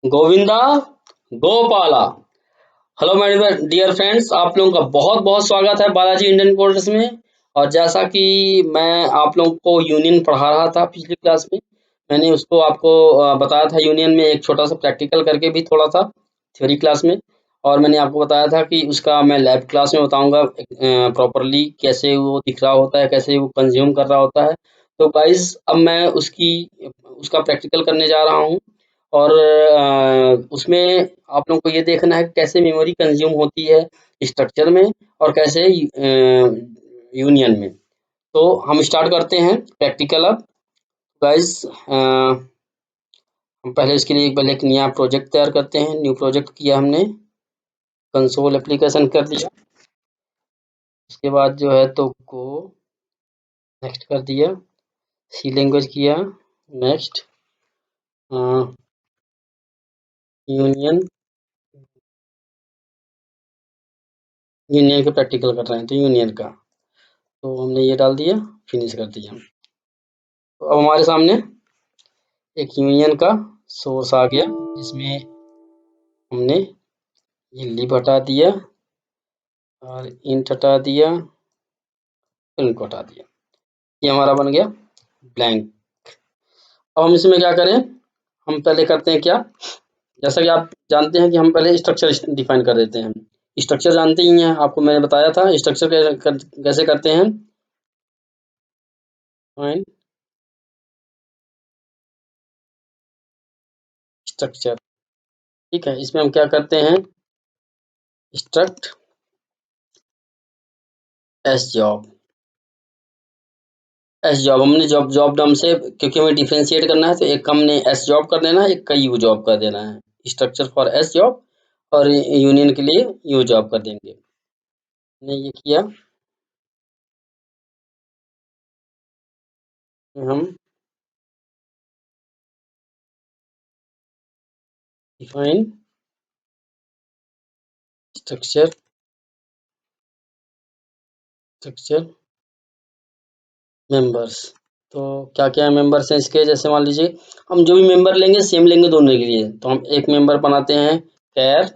Govinda Gopala. Hello my dear friends, आप लोगों का बहुत बहुत स्वागत है बालाजी इंडियन कोर्स में। और जैसा कि मैं आप लोगों को यूनियन पढ़ा रहा था पिछली क्लास में, मैंने उसको आपको बताया था। यूनियन में एक छोटा सा प्रैक्टिकल करके भी थोड़ा था थ्योरी क्लास में। और मैंने आपको बताया था कि उसका मैं लैब क्लास में बताऊंगा प्रॉपरली कैसे वो दिख रहा होता है, कैसे वो कंज्यूम कर रहा होता है। तो गाइज अब मैं उसका प्रैक्टिकल करने जा रहा हूँ। और उसमें आप लोगों को ये देखना है कि कैसे मेमोरी कंज्यूम होती है स्ट्रक्चर में और कैसे यूनियन में। तो हम स्टार्ट करते हैं प्रैक्टिकल अब। गाइस हम पहले इसके लिए पहले एक नया प्रोजेक्ट तैयार करते हैं। न्यू प्रोजेक्ट किया हमने, कंसोल एप्लीकेशन कर दिया। उसके बाद जो है तो को नेक्स्ट कर दिया, सी लैंग्वेज किया, नेक्स्ट यूनियन। यूनियन का प्रैक्टिकल कर रहे हैं तो यूनियन का तो हमने ये डाल दिया, फिनिश कर दिया। तो अब हमारे सामने एक यूनियन का सोर्स आ गया, जिसमें हमने ये लिब हटा दिया और इंट हटा दिया, इनको हटा दिया। ये हमारा बन गया ब्लैंक। अब हम इसमें क्या करें, हम पहले करते हैं क्या, जैसा कि आप जानते हैं कि हम पहले स्ट्रक्चर डिफाइन कर देते हैं। स्ट्रक्चर जानते ही हैं, आपको मैंने बताया था स्ट्रक्चर कैसे करते हैं। फाइन स्ट्रक्चर, ठीक है। इसमें हम क्या करते हैं, struct S job. S job हमने जॉब जॉब डम से, क्योंकि हमें डिफरेंशिएट करना है तो एक हमने एस जॉब कर देना है, एक का यू जॉब कर देना है। स्ट्रक्चर फॉर एस जॉब और यूनियन के लिए यू जॉब कर देंगे। हमने ये किया, हम डिफाइन स्ट्रक्चर स्ट्रक्चर मेंबर्स। तो क्या क्या मेंबर्स हैं इसके, जैसे मान लीजिए हम जो भी मेंबर लेंगे सेम लेंगे दोनों के लिए। तो हम एक मेंबर बनाते हैं कैर,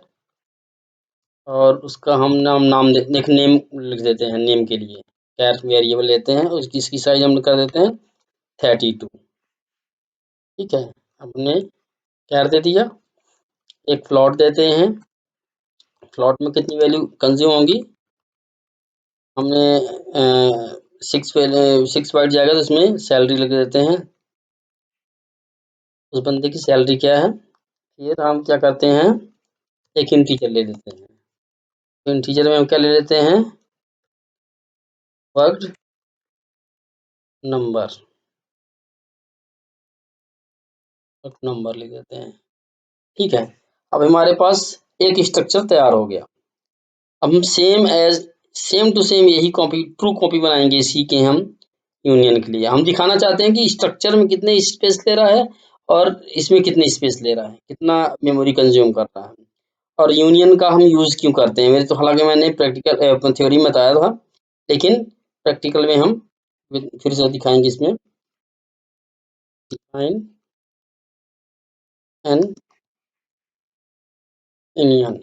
और उसका हम नाम देख नेम लिख देते हैं। नेम के लिए कैर वेरिएबल लेते हैं, उसकी इसकी साइज हम कर देते हैं 32, ठीक है। हमने कैर दे दिया, एक फ्लॉट देते हैं। फ्लॉट में कितनी वैल्यू कंज्यूम होंगी, हमने 6 बाइट जाएगा तो इसमें सैलरी लिख देते हैं, उस बंदे की सैलरी क्या है। फिर हम क्या करते हैं, एक इंटीजर ले लेते हैं। तो इंटीजर में हम क्या ले लेते हैं, वर्कड नंबर, वर्क नंबर लिख देते हैं, ठीक है। अब हमारे पास एक स्ट्रक्चर तैयार हो गया। अब हम सेम टू सेम यही कॉपी, ट्रू कॉपी बनाएंगे इसी के हम यूनियन के लिए। हम दिखाना चाहते हैं कि स्ट्रक्चर में कितने स्पेस ले रहा है और इसमें कितने स्पेस ले रहा है, कितना मेमोरी कंज्यूम कर रहा है, और यूनियन का हम यूज क्यों करते हैं। मेरे तो हालांकि मैंने प्रैक्टिकल थ्योरी में बताया था, लेकिन प्रैक्टिकल में हम फिर से दिखाएंगे। इसमें डिफाइन एन यूनियन,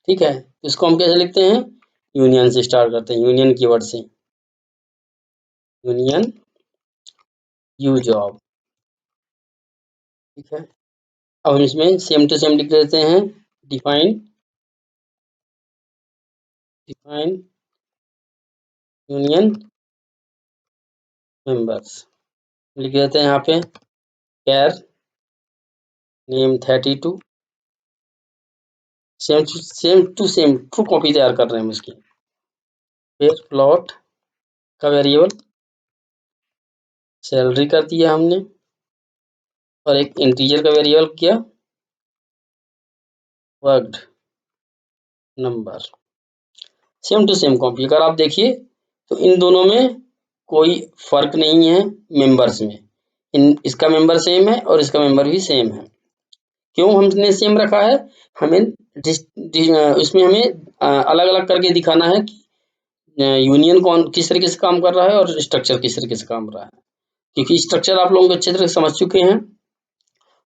ठीक है। तो इसको हम कैसे लिखते हैं, यूनियन से स्टार्ट करते हैं, यूनियन कीवर्ड से, यूनियन यू जॉब, ठीक है। अब हम इसमें सेम टू सेम लिख देते हैं, डिफाइन डिफाइन यूनियन मेंबर्स लिख देते हैं यहाँ पे, कैर नेम 32। सेम ट्रू कॉपी तैयार कर रहे हैं हम इसकी। फिर प्लॉट का वेरिएबल सैलरी कर दिया हमने, और एक इंटीजर का वेरिएबल किया worked number. Same to same copy. अगर आप देखिए तो इन दोनों में कोई फर्क नहीं है मेंबर्स में। इसका मेंबर सेम है और इसका मेंबर भी सेम है। क्यों हमने सेम रखा है, हमें इसमें हमें अलग अलग करके दिखाना है कि यूनियन कौन किस तरीके से काम कर रहा है और स्ट्रक्चर किस तरीके से काम कर रहा है। क्योंकि स्ट्रक्चर आप लोग अच्छे तरह से समझ चुके हैं,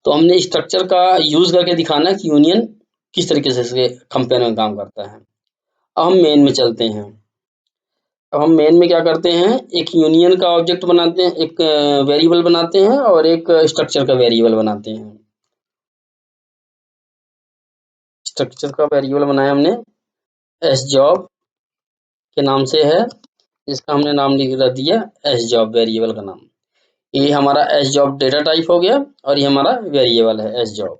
तो हमने स्ट्रक्चर का यूज करके दिखाना है कि यूनियन किस तरीके से इसके कंपेयर में काम करता है। अब हम मेन में चलते हैं। अब हम मेन में क्या करते हैं, एक यूनियन का ऑब्जेक्ट बनाते हैं, एक वेरिएबल बनाते हैं और एक स्ट्रक्चर का वेरिएबल बनाते हैं। स्ट्रक्चर का वेरिएबल बनाया हमने एस जॉब के नाम से है, इसका हमने नाम लिख दिया एस जॉब, वेरिएबल का नाम। ये हमारा एस जॉब डेटा टाइप हो गया और ये हमारा वेरिएबल है एस जॉब।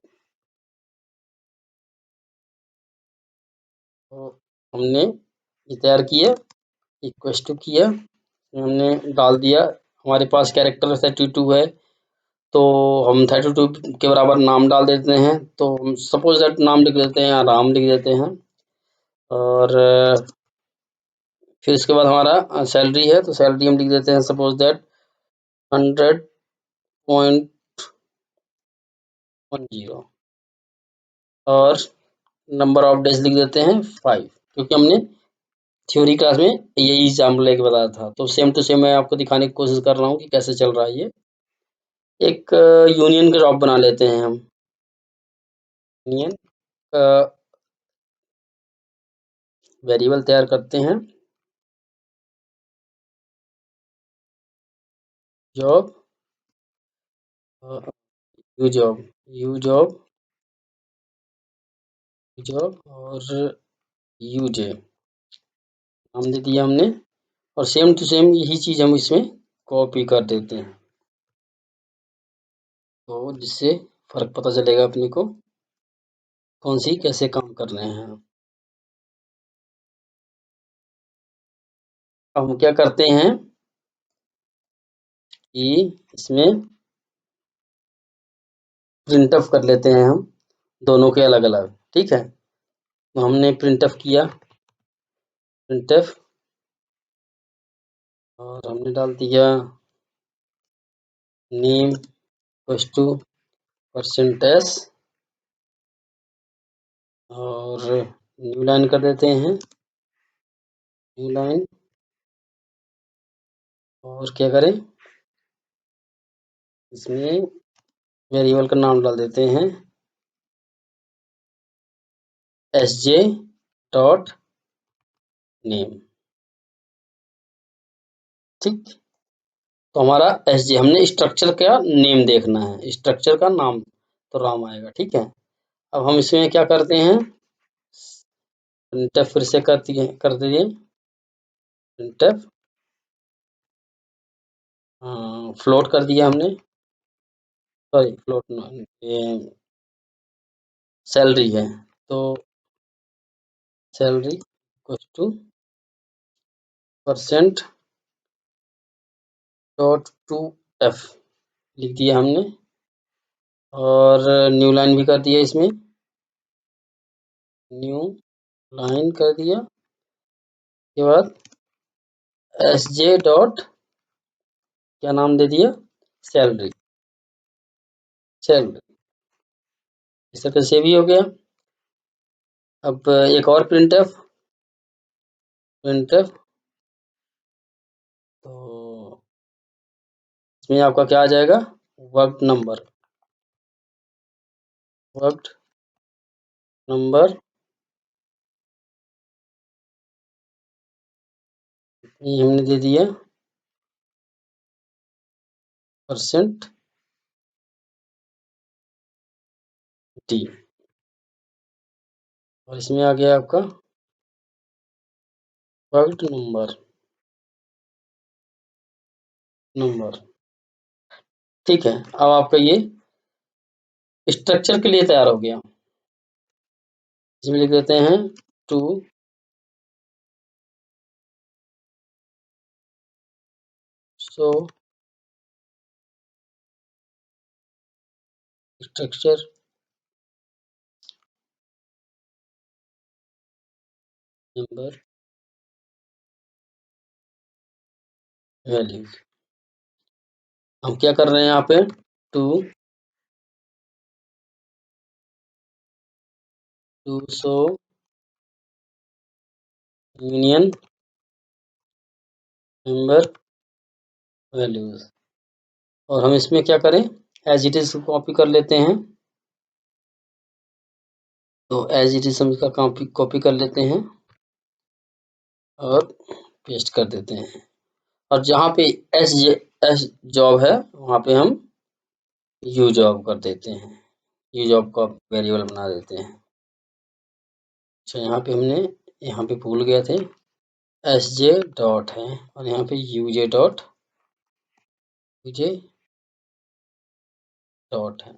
तो हमने ये तैयार किया, इक्वल टू किया, हमने डाल दिया, हमारे पास कैरेक्टर 32 है तो हम 32 के बराबर नाम डाल देते हैं। तो हम सपोज दैट नाम लिख देते हैं या राम लिख देते हैं। और फिर इसके बाद हमारा सैलरी है, तो सैलरी हम लिख देते हैं सपोज दैट 100.10 और नंबर ऑफ डेज लिख देते हैं 5, क्योंकि हमने थ्योरी क्लास में यही एग्जाम्पल लेके बताया था। तो सेम टू सेम मैं आपको दिखाने की कोशिश कर रहा हूँ कि कैसे चल रहा है ये। एक यूनियन का जॉब बना लेते हैं हम। यूनियन का वेरिएबल तैयार करते हैं, job you job, you job, job और यू जे नाम दे दिया हमने। और सेम टू सेम यही चीज हम इसमें कॉपी कर देते हैं, तो जिससे फर्क पता चलेगा अपने को कौन सी कैसे काम कर रहे हैं। अब हम क्या करते हैं कि इसमें प्रिंट ऑफ कर लेते हैं हम दोनों के अलग अलग, ठीक है। तो हमने प्रिंट ऑफ किया, प्रिंट ऑफ, और हमने डाल दिया नेम इक्वल्स टू %s और न्यू लाइन कर देते हैं, न्यू लाइन। और क्या करें, इसमें वेरिएबल का नाम डाल देते हैं sj डॉट नेम, ठीक। तो हमारा sj, हमने स्ट्रक्चर का नेम देखना है, स्ट्रक्चर का नाम तो राम आएगा, ठीक है। अब हम इसमें क्या करते हैं, प्रिंटफ फिर से कर दिए प्रिंटफ, फ्लोट कर दिया हमने, सॉरी फ्लोट सैलरी है, तो salary equal to % dot two F लिख दिया हमने। और न्यू लाइन भी कर दिया इसमें, न्यू लाइन कर दिया के बाद एस जे डॉट क्या नाम दे दिया, सैलरी, सैलरी। इस तरह से भी हो गया। अब एक और प्रिंटफ, प्रिंटफ, तो इसमें आपका क्या आ जाएगा, वर्क नंबर, वर्क नंबर, ये हमने दे दिया % टी। और इसमें आ गया आपका वर्क नंबर, नंबर, ठीक है। अब आपका ये स्ट्रक्चर के लिए तैयार हो गया। इसमें लिख देते हैं to show structure number values. हम क्या कर रहे हैं यहाँ पे, to to show union number values. और हम इसमें क्या करें, एज इट इज कॉपी कर लेते हैं। तो एज इट इज हम इसका कॉपी कर लेते हैं और पेस्ट कर देते हैं। और जहाँ पे एस जॉब है वहाँ पे हम यू जॉब कर देते हैं। यू जॉब का वेरिएबल बना देते हैं। अच्छा, यहाँ पे हमने यहाँ पे भूल गए थे, एस जे डॉट है और यहाँ पे यूजे डॉट है।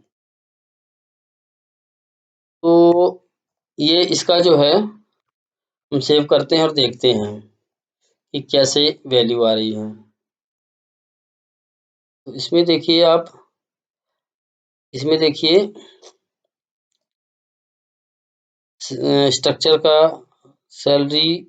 तो ये इसका जो है हम सेव करते हैं और देखते हैं कि कैसे वैल्यू आ रही है। तो इसमें देखिए आप, इसमें देखिए स्ट्रक्चर का सैलरी,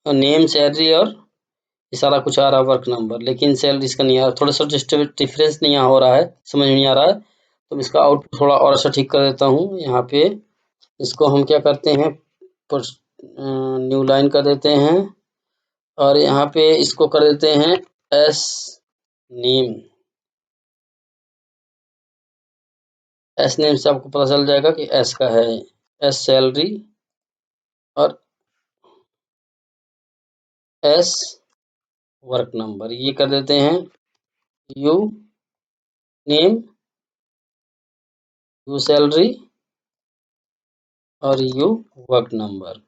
नेम, सैलरी और ये सारा कुछ आ रहा है, वर्क नंबर, लेकिन सैलरी इसका नहीं आ रहा। थोड़ा सा डिफरेंस नहीं हो रहा है, समझ में नहीं आ रहा है। तो इसका आउटपुट थोड़ा और अच्छा ठीक कर देता हूँ। यहाँ पे इसको हम क्या करते हैं, न्यू लाइन कर देते हैं और यहाँ पे इसको कर देते हैं एस नेम। एस नेम से आपको पता चल जाएगा कि एस का है, एस सैलरी और एस वर्क नंबर। ये कर देते हैं यू नेम, यू सैलरी और यू वर्क नंबर।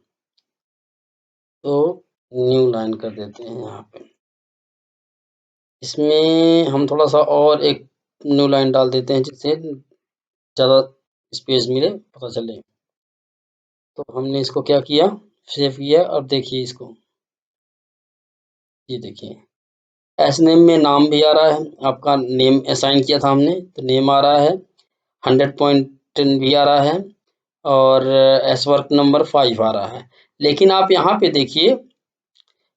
तो न्यू लाइन कर देते हैं यहाँ पे। इसमें हम थोड़ा सा और एक न्यू लाइन डाल देते हैं जिससे ज़्यादा स्पेस मिले, पता चले। तो हमने इसको क्या किया, सेव किया और देखिए इसको, ये देखिए एस नेम में नाम भी आ रहा है, आपका नेम असाइन किया था हमने तो नेम आ रहा है, 100.10 भी आ रहा है और एस वर्क नंबर 5 आ रहा है। लेकिन आप यहाँ पे देखिए,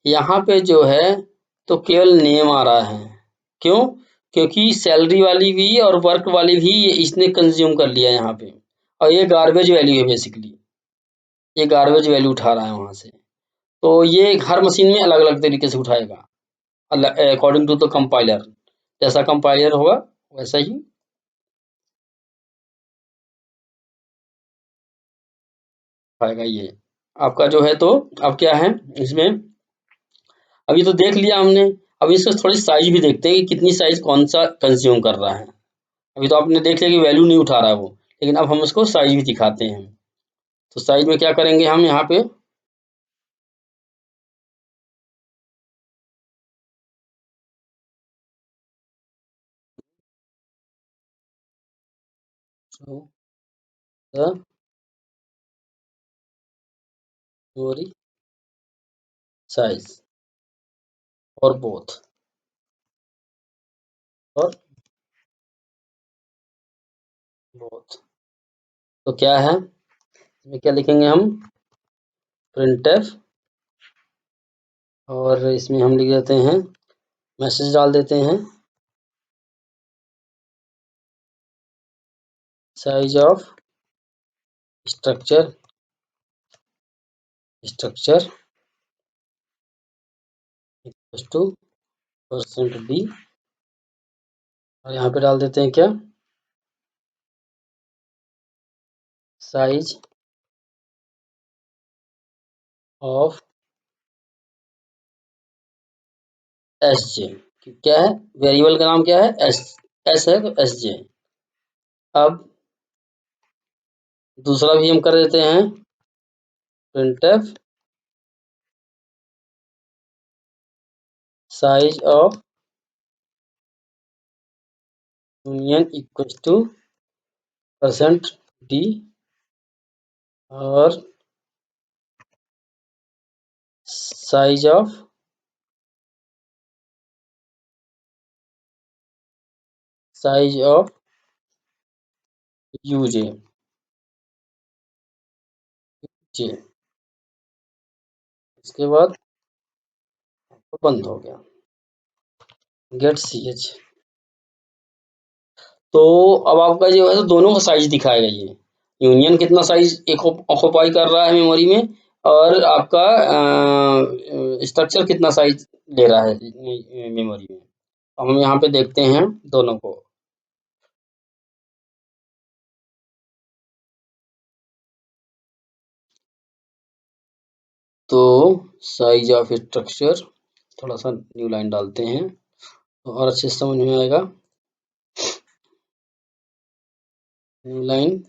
यहाँ पे जो है तो केवल नेम आ रहा है। क्यों? क्योंकि सैलरी वाली भी और वर्क वाली भी इसने कंज्यूम कर लिया यहाँ पे, और ये गार्बेज वैल्यू है बेसिकली, ये गार्बेज वैल्यू उठा रहा है वहाँ से। तो ये हर मशीन में अलग अलग तरीके से उठाएगा, अकॉर्डिंग टू द कंपाइलर। जैसा कंपाइलर होगा वैसा ही उठाएगा। ये आपका जो है, तो अब क्या है इसमें, अभी तो देख लिया हमने। अब इसका थोड़ी साइज भी देखते हैं कि कितनी साइज कौन सा कंज्यूम कर रहा है। अभी तो आपने देख लिया कि वैल्यू नहीं उठा रहा है वो, लेकिन अब हम उसको साइज भी दिखाते हैं। तो साइज में क्या करेंगे हम यहाँ पे, द मेमोरी साइज और बोथ, और बोथ। तो क्या है इसमें, क्या लिखेंगे हम, प्रिंटफ, और इसमें हम लिख देते हैं, मैसेज डाल देते हैं, size of structure equals to %d। और यहाँ पे डाल देते हैं क्या, साइज ऑफ एस जे। क्या है, वेरिएबल का नाम क्या है, एस, एस है तो एस जे। अब दूसरा भी हम कर देते हैं, printf size of union equals to %d और साइज ऑफ यूजे जे। इसके बाद बंद हो गया, गेट सी एच। तो अब आपका जो है तो दोनों का साइज दिखाएगा ये, यूनियन कितना साइज एक ऑक्यूपाई कर रहा है मेमोरी में, और आपका स्ट्रक्चर कितना साइज ले रहा है मेमोरी में। अब हम यहाँ पे देखते हैं दोनों को। तो साइज ऑफ स्ट्रक्चर, थोड़ा सा न्यू लाइन डालते हैं तो और अच्छे से समझ में आएगा। न्यू लाइन,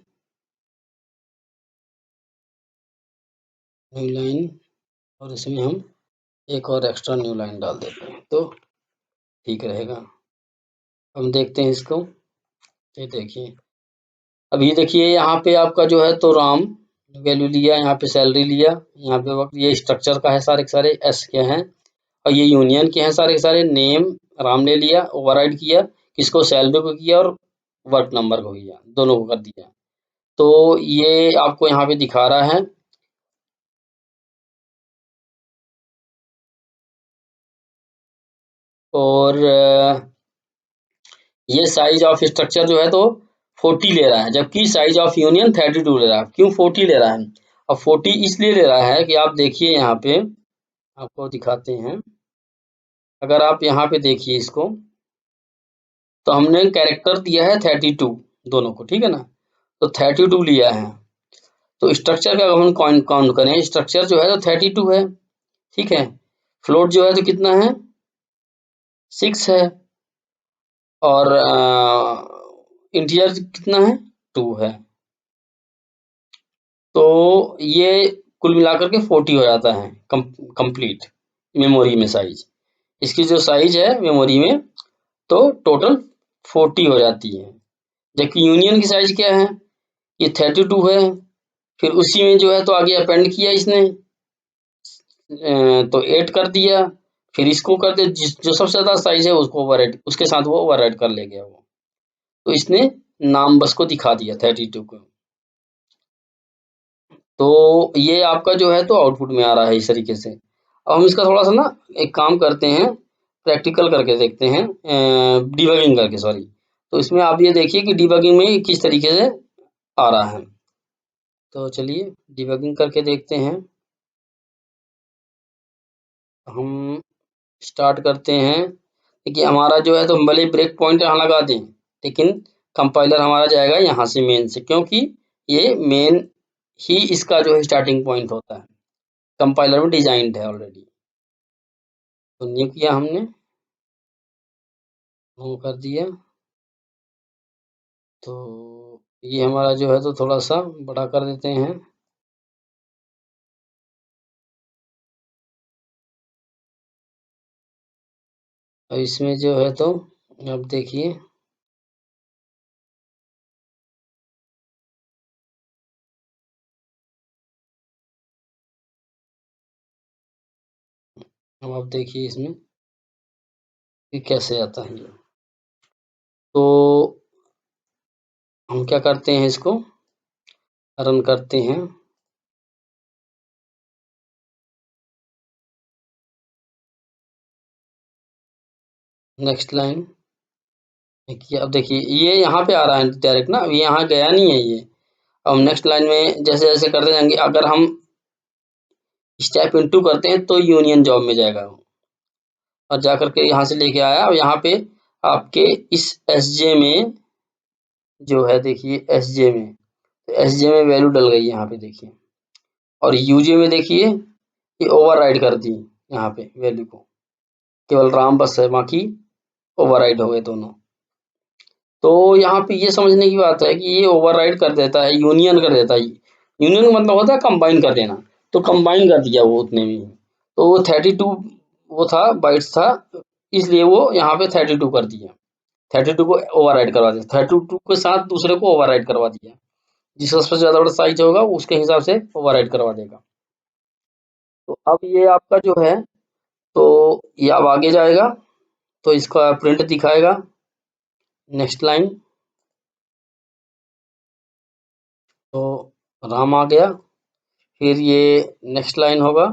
न्यू लाइन, और इसमें हम एक और एक्स्ट्रा न्यू लाइन डाल देते हैं तो ठीक रहेगा। हम देखते हैं इसको। ये देखिए, अब ये देखिए यहाँ पे आपका जो है तो राम वैल्यू लिया, यहाँ पे सैलरी लिया, यहाँ पे वक्त, ये स्ट्रक्चर का है सारे के सारे, एस के हैं, और ये यूनियन के हैं सारे के सारे। नेम राम ने लिया, ओवरराइड किया, किसको, सैलरी को किया और वर्क नंबर को किया, दोनों को कर दिया। तो ये आपको यहाँ पे दिखा रहा है। और ये साइज ऑफ स्ट्रक्चर जो है तो 40 ले रहा है, जबकि साइज ऑफ यूनियन 32 ले रहा है। क्यों 40 ले रहा है? अब 40 इसलिए ले रहा है कि आप देखिए यहाँ पे, आपको दिखाते हैं। अगर आप यहाँ पे देखिए इसको, तो हमने कैरेक्टर दिया है 32 दोनों को, ठीक है ना। तो 32 लिया है, तो स्ट्रक्चर का हम काउंट करें, स्ट्रक्चर जो है तो 32 है, ठीक है। फ्लोट जो है तो कितना है, 6 है, और इंटीजर कितना है, 2 है। तो ये कुल मिलाकर के 40 हो जाता है कंप्लीट मेमोरी में साइज। इसकी जो साइज है मेमोरी में तो टोटल 40 हो जाती है। जबकि यूनियन की साइज क्या है, ये 32 है। फिर उसी में जो है तो आगे अपेंड किया इसने, तो 8 कर दिया। फिर इसको कर दिया, जो सबसे ज्यादा साइज है उसको ओवरराइड, उसके साथ वो ओवरराइड कर ले गया वो। तो इसने नाम बस को दिखा दिया 32 को। तो ये आपका जो है तो आउटपुट में आ रहा है इस तरीके से। अब हम इसका थोड़ा सा ना एक काम करते हैं, प्रैक्टिकल करके देखते हैं, डिबगिंग करके, सॉरी। तो इसमें आप ये देखिए कि डिबगिंग में किस तरीके से आ रहा है। तो चलिए डिबगिंग करके देखते हैं। हम स्टार्ट करते हैं। देखिए हमारा जो है तो हम भले ब्रेक पॉइंट यहाँ लगा दें, लेकिन कंपाइलर हमारा जाएगा यहाँ से मेन से, क्योंकि ये मेन ही इसका जो है स्टार्टिंग पॉइंट होता है, कंपाइलर में डिजाइंड है ऑलरेडी। तो न्यू किया हमने, वो कर दिया। तो ये हमारा जो है तो थोड़ा सा बड़ा कर देते हैं। और इसमें जो है तो अब देखिए, अब देखिए इसमें कि कैसे आता है ये। तो हम क्या करते हैं, इसको रन करते हैं। नेक्स्ट लाइन देखिए, अब देखिए ये यहाँ पे आ रहा है डायरेक्ट ना, ये यहाँ गया नहीं है ये। अब नेक्स्ट लाइन में जैसे जैसे करते जाएंगे, अगर हम स्टेप इनटू करते हैं तो यूनियन जॉब में जाएगा वो, और जा करके यहाँ से लेके आया, और यहाँ पे आपके इस एसजे में जो है, देखिए एसजे में, तो एसजे में वैल्यू डल गई यहाँ पे देखिए। और यूजे में देखिए ये ओवरराइड कर दी यहाँ पे वैल्यू को, केवल राम बस है, बाकी ओवरराइड हो गए दोनों। तो यहाँ पे ये समझने की बात है कि ये ओवरराइड कर देता है, यूनियन कर देता है। यूनियन का मतलब होता है कंबाइन कर देना, तो कंबाइन कर दिया वो उतने में ही। तो वो 32 वो था, बाइट्स था, इसलिए वो यहाँ पे 32 कर दिया। 32 को ओवरराइड करवा दिया, 32 के साथ दूसरे को ओवरराइड करवा दिया। जिसका सबसे ज्यादा बड़ा साइज होगा उसके हिसाब से ओवरराइड करवा देगा। तो अब ये आपका जो है तो ये अब आगे जाएगा, तो इसका प्रिंट दिखाएगा। नेक्स्ट लाइन, तो राम आ गया। फिर ये नेक्स्ट लाइन होगा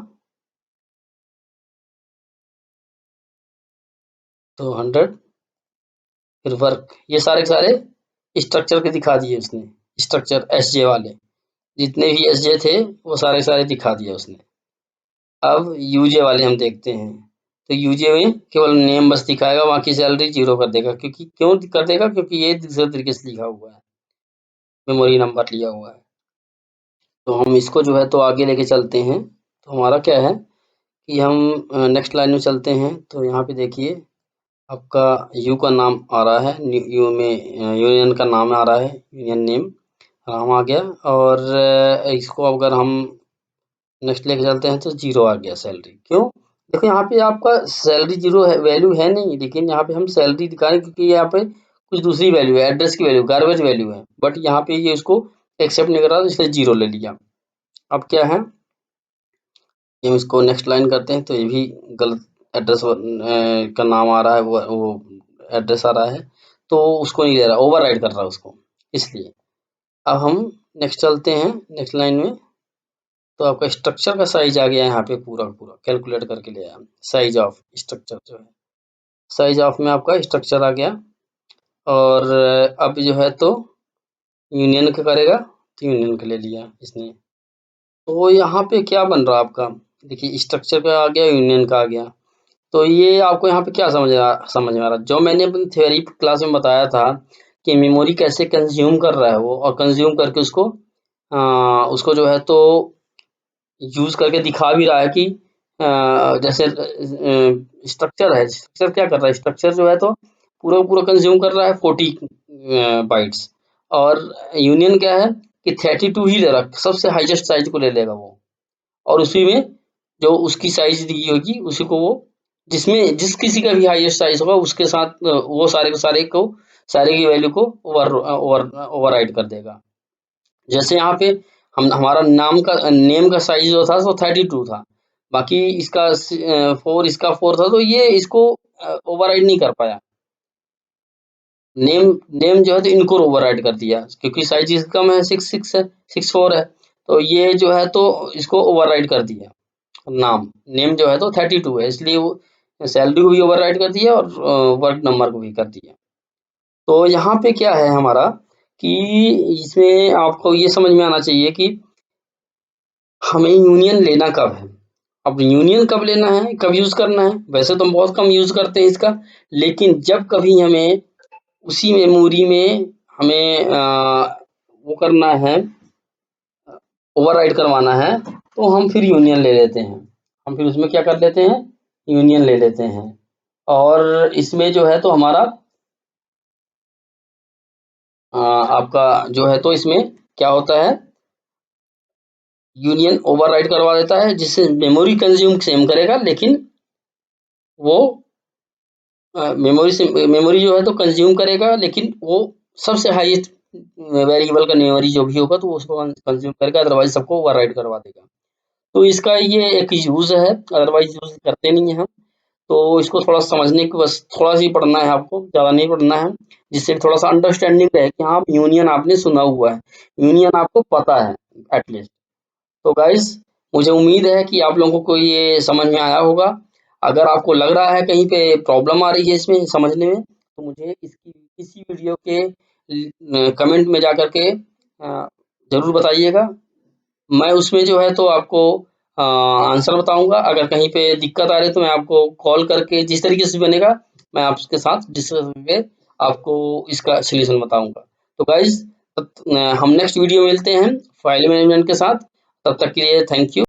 तो 100। फिर वर्क, ये सारे के सारे स्ट्रक्चर के दिखा दिए उसने, स्ट्रक्चर एसजे वाले जितने भी एसजे थे वो सारे सारे दिखा दिए उसने। अब यूजे वाले हम देखते हैं। तो यूजे में केवल नेम बस दिखाएगा, बाकी सैलरी जीरो कर देगा। क्योंकि क्यों कर देगा, क्योंकि ये दूसरे तरीके से लिखा हुआ है, मेमोरी नंबर लिया हुआ है। तो हम इसको जो है तो आगे लेके चलते हैं। तो हमारा क्या है कि हम नेक्स्ट लाइन में चलते हैं। तो यहाँ पे देखिए आपका यू का नाम आ रहा है, यू में यूनियन का नाम आ रहा है, यूनियन नेम नाम आ गया। और इसको अगर हम नेक्स्ट लेके चलते हैं तो जीरो आ गया सैलरी। क्यों? देखो यहाँ पे आपका सैलरी जीरो है, वैल्यू है नहीं, लेकिन यहाँ पे हम सैलरी दिखा रहे हैं क्योंकि यहाँ पे कुछ दूसरी वैल्यू है, एड्रेस की वैल्यू, गार्बेज वैल्यू है, बट यहाँ पे ये इसको एक्सेप्ट नहीं कर रहा, तो इसलिए जीरो ले लिया। अब क्या है, हम इसको नेक्स्ट लाइन करते हैं तो ये भी गलत एड्रेस का नाम आ रहा है, वो एड्रेस आ रहा है, तो उसको नहीं ले रहा, ओवरराइड कर रहा है उसको, इसलिए। अब हम नेक्स्ट चलते हैं नेक्स्ट लाइन में। तो आपका स्ट्रक्चर का साइज आ गया यहाँ पे पूरा पूरा कैलकुलेट करके ले आया, साइज ऑफ स्ट्रक्चर जो है, साइज ऑफ में आपका स्ट्रक्चर आ गया। और अब जो है तो यूनियन का करेगा, तो यूनियन का ले लिया इसने। तो यहाँ पे क्या बन रहा है आपका, देखिए स्ट्रक्चर का आ गया, यूनियन का आ गया। तो ये आपको यहाँ पे क्या समझ में आ रहा, जो मैंने अपनी थ्योरी क्लास में बताया था कि मेमोरी कैसे कंज्यूम कर रहा है वो, और कंज्यूम करके उसको जो है तो यूज करके दिखा भी रहा है कि जैसे स्ट्रक्चर है, स्ट्रक्चर क्या कर रहा है, स्ट्रक्चर जो है तो पूरा कंज्यूम कर रहा है 40 बाइट्स, और यूनियन क्या है कि 32 ही ले रहा है, सबसे हाईएस्ट साइज को ले लेगा वो, और उसी में जो उसकी साइज दी होगी उसी को वो, जिसमें जिस किसी का भी हाईएस्ट साइज होगा उसके साथ वो सारे की वैल्यू को ओवरराइड कर देगा। जैसे यहाँ पे हम हमारा नेम का साइज जो था वो 32 था, बाकी इसका 4, इसका 4 था, तो ये इसको ओवरराइड नहीं कर पाया। नेम नेम जो है तो इनको ओवरराइड कर दिया क्योंकि साइज इसका कम है, 6 है, 6 4 है, तो ये जो है तो इसको ओवरराइड कर दिया। नेम जो है तो 32 है, इसलिए वो सैलरी को भी ओवरराइड कर दिया और वर्क नंबर को भी कर दिया। तो यहाँ पे क्या है हमारा कि इसमें आपको ये समझ में आना चाहिए कि हमें यूनियन लेना कब है। अब यूनियन कब लेना है, कब यूज करना है, वैसे तो हम बहुत कम यूज करते हैं इसका, लेकिन जब कभी हमें उसी मेमोरी में हमें वो करना है, ओवरराइड करवाना है, तो हम फिर यूनियन ले लेते हैं। हम फिर उसमें क्या कर लेते हैं, यूनियन ले लेते हैं। और इसमें जो है तो हमारा आपका जो है तो इसमें क्या होता है, यूनियन ओवरराइड करवा देता है, जिससे मेमोरी कंज्यूम सेम करेगा, लेकिन वो मेमोरी जो है तो कंज्यूम करेगा, लेकिन वो सबसे हाईएस्ट वेरिएबल का मेमोरी जो भी होगा तो उसको कंज्यूम करेगा, अदरवाइज सबको ओवरराइड करवा देगा। तो इसका ये एक यूज है, अदरवाइज यूज करते नहीं है हम। तो इसको थोड़ा समझने की, बस थोड़ा सा ही पढ़ना है आपको, ज़्यादा नहीं पढ़ना है, जिससे थोड़ा सा अंडरस्टैंडिंग रहे कि हाँ यूनियन आपने सुना हुआ है, यूनियन आपको पता है एटलीस्ट। तो गाइस, मुझे उम्मीद है कि आप लोगों को ये समझ में आया होगा। अगर आपको लग रहा है कहीं पे प्रॉब्लम आ रही है इसमें समझने में, तो मुझे इसी वीडियो के कमेंट में जाकर के ज़रूर बताइएगा। मैं उसमें जो है तो आपको आंसर बताऊंगा। अगर कहीं पे दिक्कत आ रही है तो मैं आपको कॉल करके, जिस तरीके से बनेगा मैं आपके साथ डिस्कस करके आपको इसका सलूशन बताऊंगा। तो गाइज, हम नेक्स्ट वीडियो में मिलते हैं फाइल मैनेजमेंट के साथ। तब तक के लिए थैंक यू।